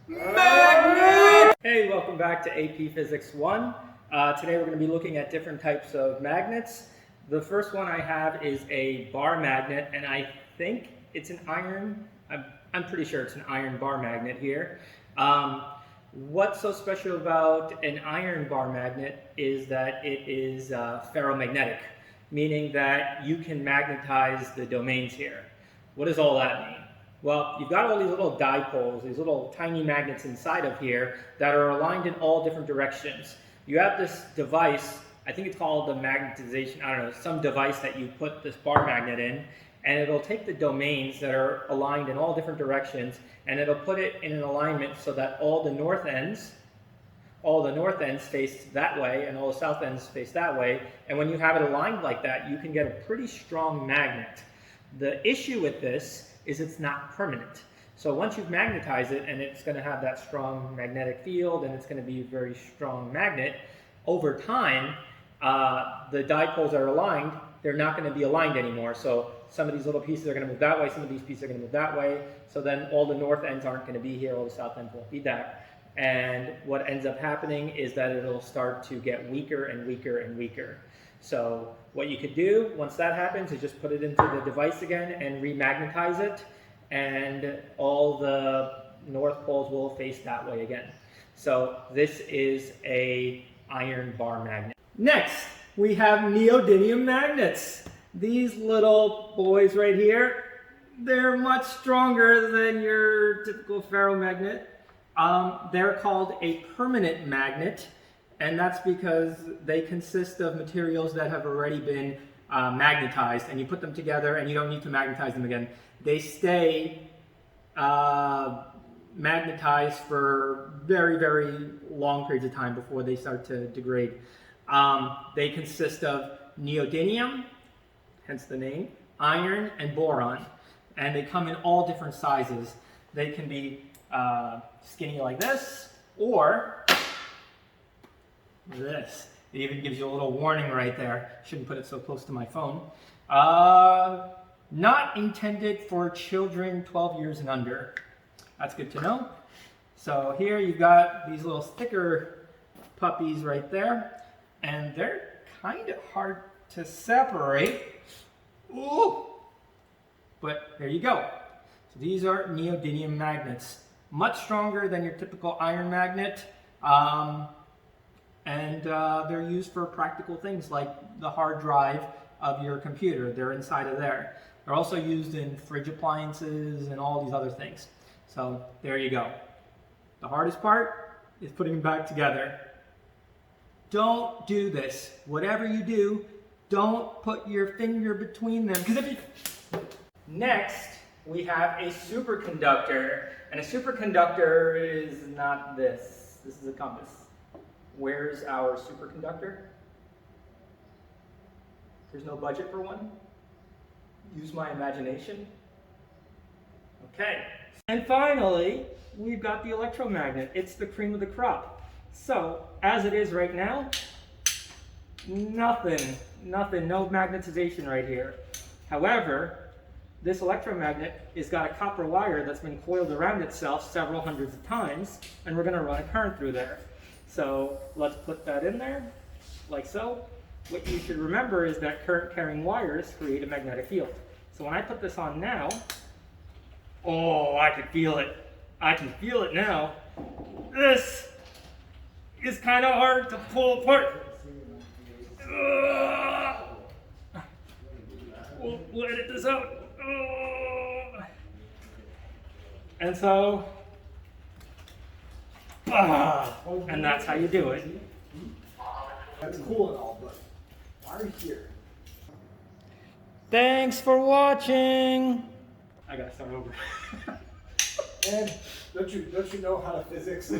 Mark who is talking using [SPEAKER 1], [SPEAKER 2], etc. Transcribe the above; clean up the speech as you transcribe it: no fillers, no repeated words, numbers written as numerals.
[SPEAKER 1] Magnet! Hey, welcome back to AP Physics 1. Today we're going to be looking at different types of magnets. The first one I have is a bar magnet, and I think it's an iron. I'm pretty sure it's an iron bar magnet here. What's so special about an iron bar magnet is that it is ferromagnetic, meaning that you can magnetize the domains here. What does all that mean? Well, you've got all these little dipoles, these little tiny magnets inside of here that are aligned in all different directions. You have this device, I think it's called the magnetization, I don't know, some device that you put this bar magnet in, and it'll take the domains that are aligned in all different directions, and it'll put it in an alignment so that all the north ends face that way, and all the south ends face that way. And when you have it aligned like that, you can get a pretty strong magnet. The issue with this is it's not permanent. So once you've magnetized it and it's going to have that strong magnetic field and it's going to be a very strong magnet, over time, the dipoles that are aligned, they're not going to be aligned anymore. So some of these little pieces are going to move that way, some of these pieces are going to move that way. So then all the north ends aren't going to be here, all the south ends won't be that. And what ends up happening is that it'll start to get weaker and weaker and weaker. So what you could do once that happens is just put it into the device again and remagnetize it, and all the north poles will face that way again. So this is a iron bar magnet. Next, we have neodymium magnets. These little boys right here, they're much stronger than your typical ferromagnet. They're called a permanent magnet. And that's because they consist of materials that have already been magnetized, and you put them together and you don't need to magnetize them again. They stay magnetized for very, very long periods of time before they start to degrade. They consist of neodymium, hence the name, iron, and boron. And they come in all different sizes. They can be skinny like this, or this. It even gives you a little warning right there. Shouldn't put it so close to my phone. Not intended for children 12 years and under. That's good to know. So here you've got these little sticker puppies right there, and they're kind of hard to separate. Ooh! But there you go. So these are neodymium magnets. Much stronger than your typical iron magnet. And they're used for practical things like the hard drive of your computer. They're inside of there. They're also used in fridge appliances and all these other things. So there you go. The hardest part is putting them back together. Don't do this. Whatever you do, don't put your finger between them. Next, we have a superconductor. And a superconductor is not this. This is a compass. Where's our superconductor? There's no budget for one? Use my imagination? Okay. And finally, we've got the electromagnet. It's the cream of the crop. So, as it is right now, nothing, no magnetization right here. However, this electromagnet has got a copper wire that's been coiled around itself several hundreds of times, and we're going to run a current through there. So let's put that in there, like so. What you should remember is that current-carrying wires create a magnetic field. So when I put this on now, oh, I can feel it. I can feel it now. This is kind of hard to pull apart. We'll edit this out. And so, and that's how you do it.
[SPEAKER 2] That's cool and all, but why are you here?
[SPEAKER 1] Thanks for watching. I gotta start over.
[SPEAKER 2] And don't you know how to physics?